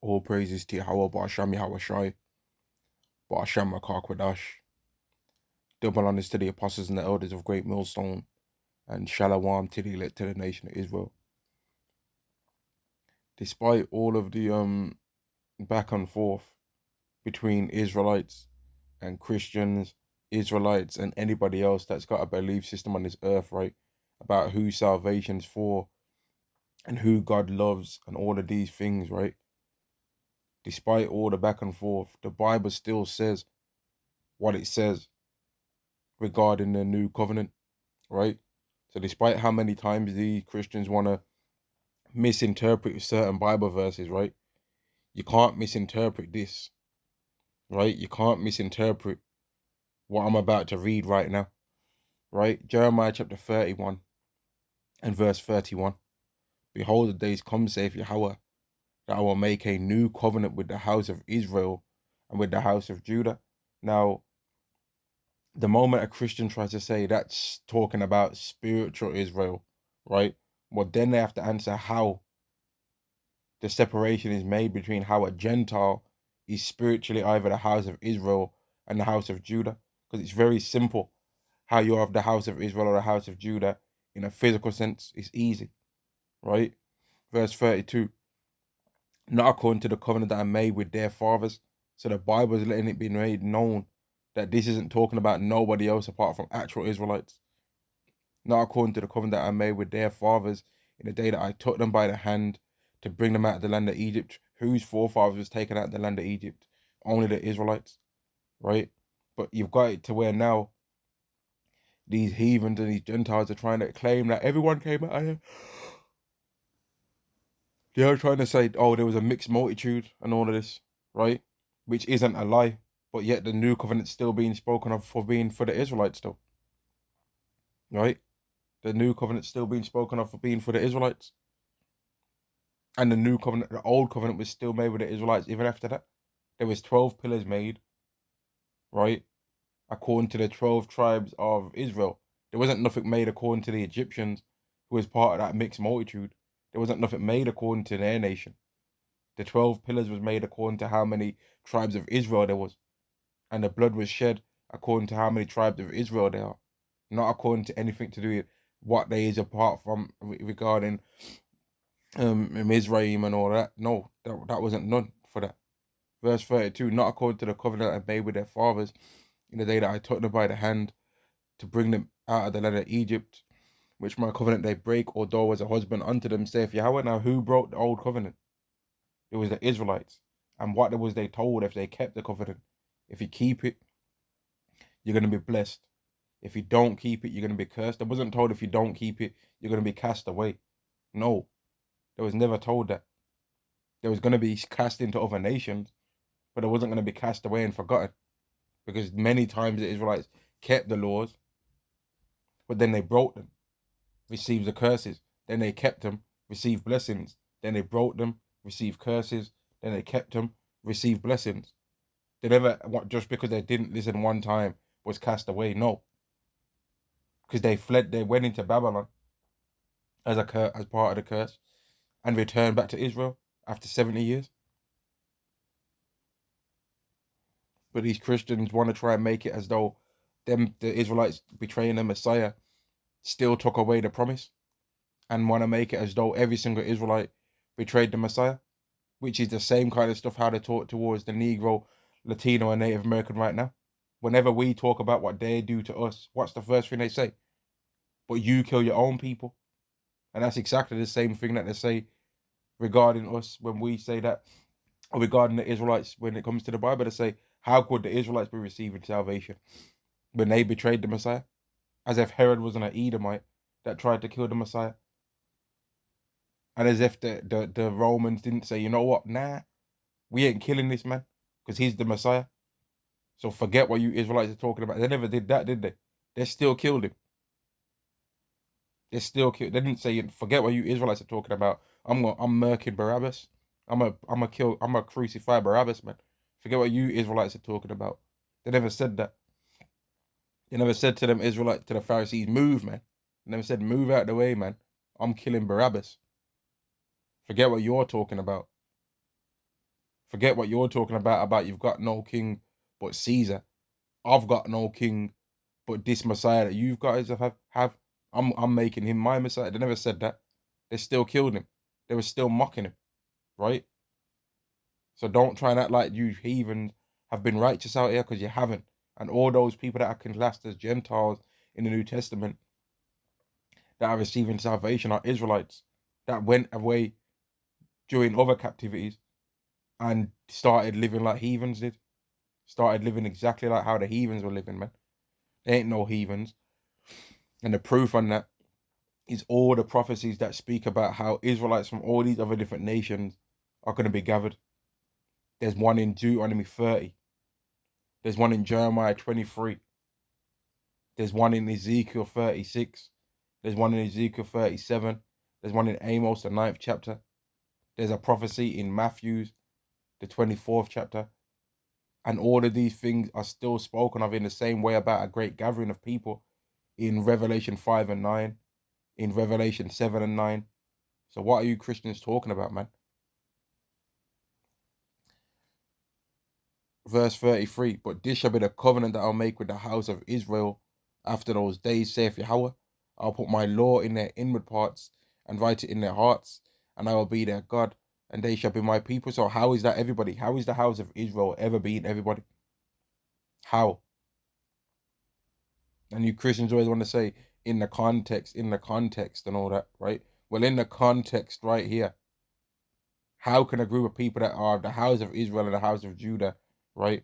All praises to Yahweh, Ba'asham Yahweh Shai, Ba'asham Rakar Kwadash. Double honors to the apostles and the elders of Great Millstone, and Shalom to the elect to the nation of Israel. Despite all of the back and forth between Israelites and Christians, Israelites and anybody else that's got a belief system on this earth, right, about who salvation's for and who God loves and all of these things, right? Despite all the back and forth, the Bible still says what it says regarding the new covenant, right? So despite how many times the Christians want to misinterpret certain Bible verses, right? You can't misinterpret this, right? You can't misinterpret what I'm about to read right now, right? Jeremiah chapter 31 and verse 31. Behold, the days come, saith Yahweh, that I will make a new covenant with the house of Israel and with the house of Judah. Now, the moment a Christian tries to say that's talking about spiritual Israel, right? Well, then they have to answer how the separation is made between how a Gentile is spiritually either the house of Israel and the house of Judah. Because it's very simple how you have the house of Israel or the house of Judah in a physical sense. It's easy, right? Verse 32, not according to the covenant that I made with their fathers. So the Bible is letting it be made known that this isn't talking about nobody else apart from actual Israelites. Not according to the covenant that I made with their fathers in the day that I took them by the hand to bring them out of the land of Egypt. Whose forefathers was taken out of the land of Egypt? Only the Israelites, right? But you've got it to where now these heathens and these Gentiles are trying to claim that everyone came out of here. They're trying to say, oh, there was a mixed multitude and all of this, right? Which isn't a lie, but yet the new covenant's still being spoken of for being for the Israelites still, right? The new covenant's still being spoken of for being for the Israelites. And the new covenant, the old covenant was still made with the Israelites even after that. There was 12 pillars made, right? According to the 12 tribes of Israel. There wasn't nothing made according to the Egyptians, who was part of that mixed multitude. There wasn't nothing made according to their nation. The 12 pillars was made according to how many tribes of Israel there was. And the blood was shed according to how many tribes of Israel there are. Not according to anything to do with what they is apart from regarding Mizraim and all that. No, that wasn't none for that. Verse 32, not according to the covenant I made with their fathers in the day that I took them by the hand to bring them out of the land of Egypt, which my covenant they break, although as a husband unto them, saith Yahweh. Now who broke the old covenant? It was the Israelites. And what was they told if they kept the covenant? If you keep it, you're going to be blessed. If you don't keep it, you're going to be cursed. I wasn't told if you don't keep it, you're going to be cast away. No, there was never told that. There was going to be cast into other nations, but it wasn't going to be cast away and forgotten. Because many times the Israelites kept the laws, but then they broke them, received the curses. Then they kept them, received blessings. Then they broke them, received curses. Then they kept them, received blessings. They never, just because they didn't listen one time, was cast away. No. Because they fled, they went into Babylon as as part of the curse and returned back to Israel after 70 years. But these Christians want to try and make it as though the Israelites betraying the Messiah still took away the promise, and want to make it as though every single Israelite betrayed the Messiah, which is the same kind of stuff how they talk towards the Negro, Latino, and Native American right now. Whenever we talk about what they do to us, what's the first thing they say? But you kill your own people. And that's exactly the same thing that they say regarding us when we say that, or regarding the Israelites when it comes to the Bible. They say, how could the Israelites be receiving salvation when they betrayed the Messiah? As if Herod was an Edomite that tried to kill the Messiah. And as if the Romans didn't say, you know what, nah, we ain't killing this man because he's the Messiah. So forget what you Israelites are talking about. They never did that, did they? They still killed him. They still killed. They didn't say, forget what you Israelites are talking about. I'm murking Barabbas. I'm a crucify Barabbas, man. Forget what you Israelites are talking about. They never said that. They never said to them Israelites, to the Pharisees, move, man. They never said, move out the way, man. I'm killing Barabbas. Forget what you're talking about. Forget what you're talking about you've got no king but Caesar. I've got no king but this Messiah that you guys have. I'm making him my Messiah. They never said that. They still killed him. They were still mocking him, right? So don't try and act like you heathens have been righteous out here, because you haven't. And all those people that are classed as Gentiles in the New Testament that are receiving salvation are Israelites that went away during other captivities and started living like heathens did. Started living exactly like how the heathens were living, man. They ain't no heathens. And the proof on that is all the prophecies that speak about how Israelites from all these other different nations are going to be gathered. There's one in Deuteronomy 30. There's one in Jeremiah 23. There's one in Ezekiel 36. There's one in Ezekiel 37. There's one in Amos, the 9th chapter. There's a prophecy in Matthew, the 24th chapter. And all of these things are still spoken of in the same way about a great gathering of people in Revelation 5 and 9, in Revelation 7 and 9. So what are you Christians talking about, man? Verse 33, but this shall be the covenant that I'll make with the house of Israel after those days, saith Yahweh. I'll put my law in their inward parts and write it in their hearts, and I will be their God, and they shall be my people. So how is that everybody? How is the house of Israel ever being everybody? How? And you Christians always want to say, in the context, and all that, right? Well, in the context right here, how can a group of people that are the house of Israel and the house of Judah, right,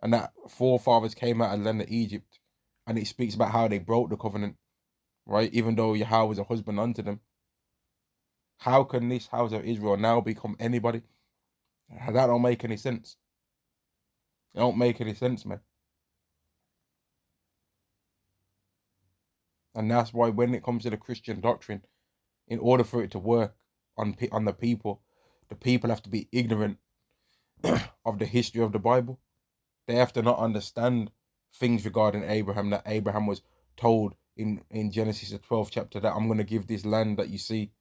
and that forefathers came out of the land of Egypt, and it speaks about how they broke the covenant, right, even though Yahweh was a husband unto them, how can this house of Israel now become anybody? That don't make any sense. It don't make any sense, man. And that's why when it comes to the Christian doctrine, in order for it to work on the people have to be ignorant of the history of the Bible. They have to not understand things regarding Abraham, that Abraham was told in Genesis the 12th chapter that I'm going to give this land that you see,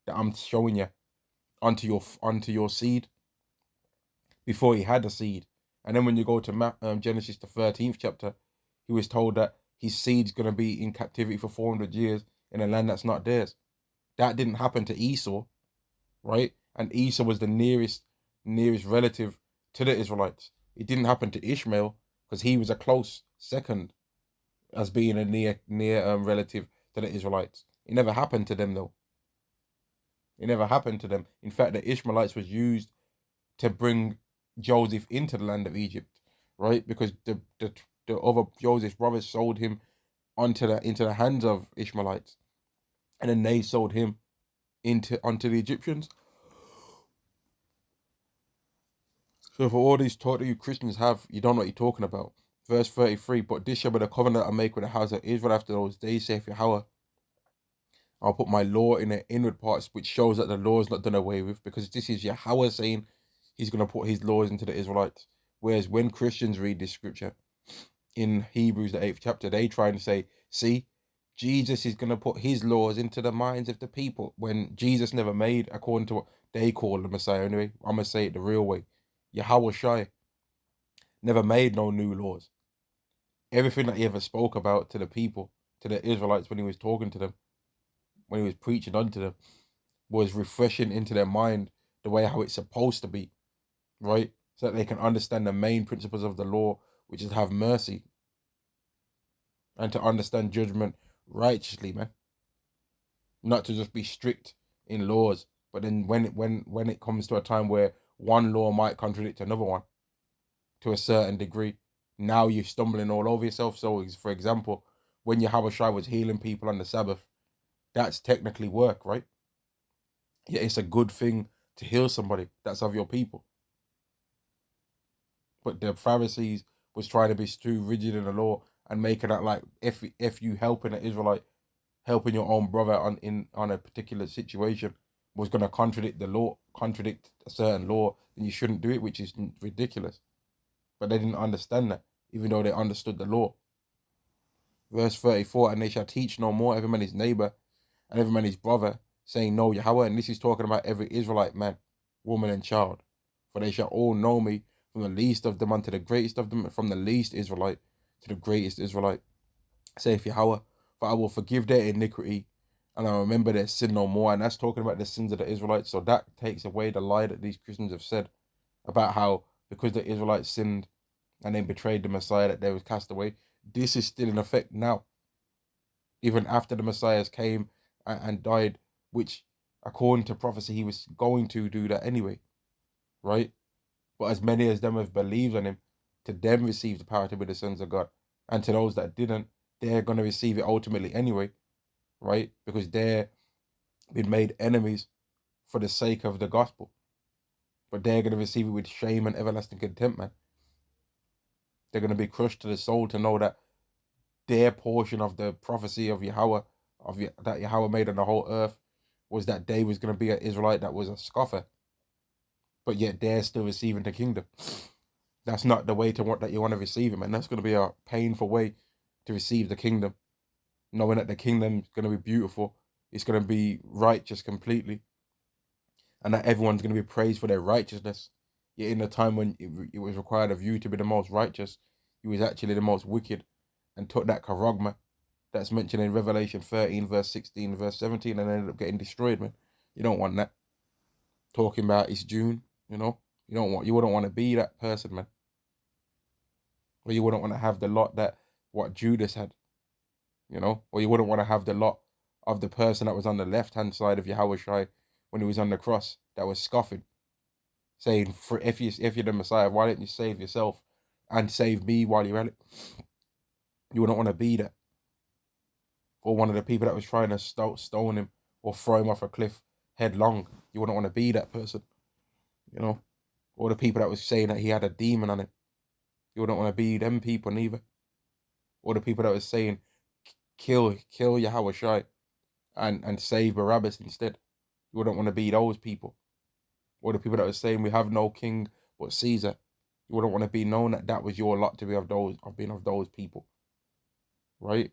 that I'm showing you, unto your seed, before he had a seed. And then when you go to Genesis the 13th chapter, he was told that his seed's going to be in captivity for 400 years in a land that's not theirs. That didn't happen to Esau, right? And Esau was the nearest relative to the Israelites. It didn't happen to Ishmael because he was a close second as being a near relative to the Israelites. It never happened to them though. It never happened to them. In fact, the Ishmaelites was used to bring Joseph into the land of Egypt, right? Because the other Joseph's brothers sold him into the hands of Ishmaelites, and then they sold him onto the Egyptians. So for all these talk that you Christians have, you don't know what you're talking about. Verse 33, but this shall be the covenant I make with the house of Israel after those days, saith Yahweh. I'll put my law in their inward parts, which shows that the law is not done away with, because this is Yahweh saying he's going to put his laws into the Israelites. Whereas when Christians read this scripture in Hebrews, the 8th chapter, they try and say, see, Jesus is going to put his laws into the minds of the people, when Jesus never made, according to what they call the Messiah anyway. I'm going to say it the real way. Yahweh Shai never made no new laws. Everything that he ever spoke about to the people, to the Israelites, when he was talking to them, when he was preaching unto them, was refreshing into their mind the way how it's supposed to be, right? So that they can understand the main principles of the law, which is to have mercy and to understand judgment righteously, man. Not to just be strict in laws, but then when it comes to a time where one law might contradict another one to a certain degree, now you're stumbling all over yourself. So, for example, when Yahweh Shai was healing people on the Sabbath, that's technically work, right? Yeah, it's a good thing to heal somebody that's of your people. But the Pharisees was trying to be too rigid in the law and making that like if you helping an Israelite, helping your own brother on a particular situation was going to contradict the law, contradict a certain law, then you shouldn't do it, which is ridiculous. But they didn't understand that, even though they understood the law. Verse 34, and they shall teach no more every man his neighbor and every man his brother, saying, know Yahweh. And this is talking about every Israelite man, woman, and child. For they shall all know me, from the least of them unto the greatest of them, from the least Israelite to the greatest Israelite, saith Yahweh. For I will forgive their iniquity, and I remember their sin no more. And that's talking about the sins of the Israelites. So that takes away the lie that these Christians have said about how because the Israelites sinned and then betrayed the Messiah that they was cast away. This is still in effect now, even after the Messiah came and died, which according to prophecy he was going to do that anyway, right? But as many as them have believed on him, to them receive the power to be the sons of God. And to those that didn't, they're going to receive it ultimately anyway, right? Because they're been made enemies for the sake of the gospel. But they're going to receive it with shame and everlasting contempt, man. They're going to be crushed to the soul to know that their portion of the prophecy of Yahweh, that Yahweh made on the whole earth, was that they was going to be an Israelite that was a scoffer. But yet they're still receiving the kingdom. That's not the way that you want to receive him, and that's going to be a painful way to receive the kingdom, knowing that the kingdom's going to be beautiful, it's going to be righteous completely, and that everyone's going to be praised for their righteousness. Yet in a time when it was required of you to be the most righteous, you was actually the most wicked, and took that charagma that's mentioned in Revelation 13, verse 16, verse 17, and ended up getting destroyed, man. You don't want that. Talking about it's June, you know? You wouldn't want to be that person, man. Or you wouldn't want to have the lot that what Judas had, you know? Or you wouldn't want to have the lot of the person that was on the left-hand side of Yahweh Shai when he was on the cross that was scoffing, saying, if you're the Messiah, why don't you save yourself and save me while you're at it? You wouldn't want to be that. Or one of the people that was trying to stone him or throw him off a cliff headlong. You wouldn't want to be that person, you know? Or the people that was saying that he had a demon on him. You wouldn't want to be them people neither. Or the people that was saying, kill Yahweh Shai and save Barabbas instead. You wouldn't want to be those people. Or the people that were saying we have no king but Caesar. You wouldn't want to be known that was your lot to be of those people. Right?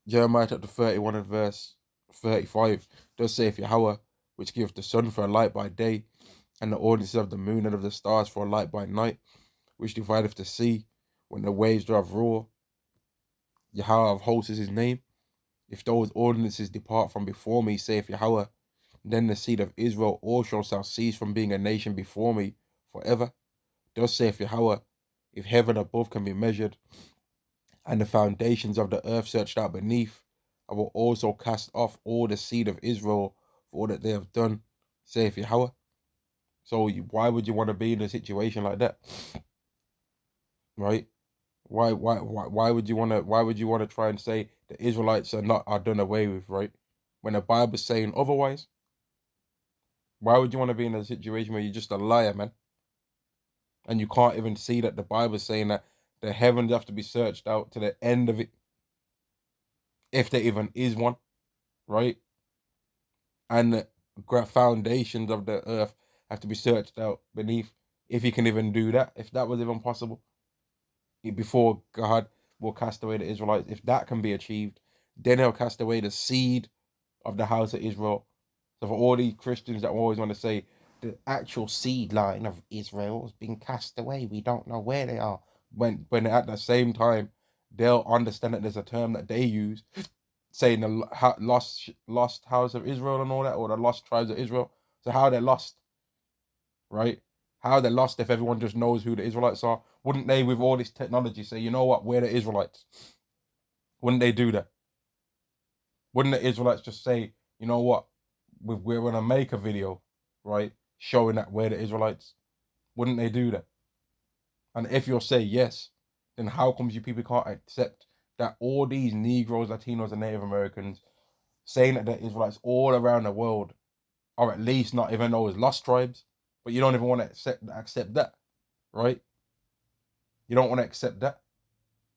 Jeremiah chapter 31 and verse 35 does say, if Yahweh, which giveth the sun for a light by day, and the ordinances of the moon and of the stars for a light by night, which divideth the sea when the waves thereof roar, Yahweh of hosts is his name. If those ordinances depart from before me, saith Yahweh, then the seed of Israel also shall cease from being a nation before me forever. Thus saith Yahweh, if heaven above can be measured, and the foundations of the earth searched out beneath, I will also cast off all the seed of Israel for all that they have done, saith Yahweh. So why would you want to be in a situation like that? Right? Why would you want to try and say the Israelites are done away with, right? When the Bible's saying otherwise? Why would you want to be in a situation where you're just a liar, man? And you can't even see that the Bible's saying that the heavens have to be searched out to the end of it, if there even is one, right? And the foundations of the earth have to be searched out beneath, if you can even do that, if that was even possible, before God will cast away the Israelites. If that can be achieved, then he'll cast away the seed of the house of Israel. So for all these Christians that always want to say the actual seed line of Israel has been cast away, we don't know where they are, when at the same time they'll understand that there's a term that they use saying the lost house of Israel and all that, or the lost tribes of Israel. So how they're lost, right? How they're lost if everyone just knows who the Israelites are? Wouldn't they, with all this technology, say, you know what, we're the Israelites? Wouldn't they do that? Wouldn't the Israelites just say, you know what, we're going to make a video, right, showing that we're the Israelites? Wouldn't they do that? And if you'll say yes, then how comes you people can't accept that all these Negroes, Latinos, and Native Americans saying that they're Israelites all around the world are at least not even those lost tribes? But you don't even want to accept that, right? You don't want to accept that.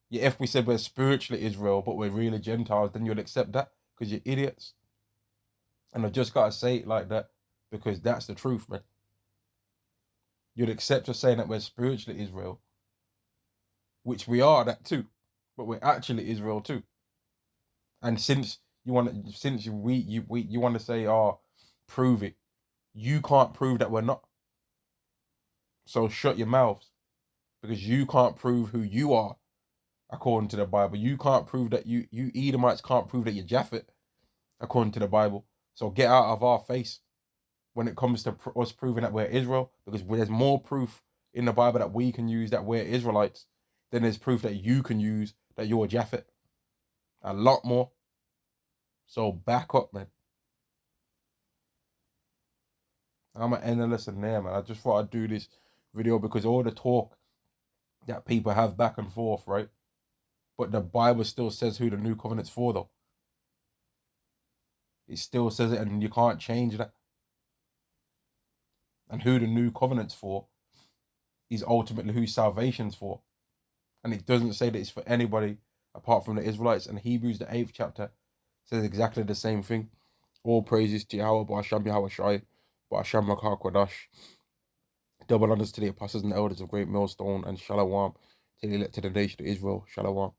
Yeah, if we said we're spiritually Israel, but we're really Gentiles, then you'll accept that because you're idiots. And I just got to say it like that because that's the truth, man. You'd accept us saying that we're spiritually Israel, which we are that too, but we're actually Israel too. And since you want to say, oh, prove it, You can't prove that we're not. So shut your mouths, because you can't prove who you are according to the Bible. You can't prove that you Edomites can't prove that you're Japhet according to the Bible. So get out of our face when it comes to us proving that we're Israel, because there's more proof in the Bible that we can use that we're Israelites than there's proof that you can use that you're Japhet. A lot more. So back up, man. I'm gonna end the lesson there, man. I just thought I'd do this video because all the talk that people have back and forth, right? But the Bible still says who the new covenant's for, though. It still says it, and you can't change that. And who the new covenant's for is ultimately who salvation's for. And it doesn't say that it's for anybody apart from the Israelites. And Hebrews, the 8th chapter, says exactly the same thing. All praises to Yahweh, Ba'asham Yahweh Shai, Ba'asham Makar Kodash. Double honors to the apostles and elders of Great Millstone, and Shalom to the elect to the nation of Israel. Shalom.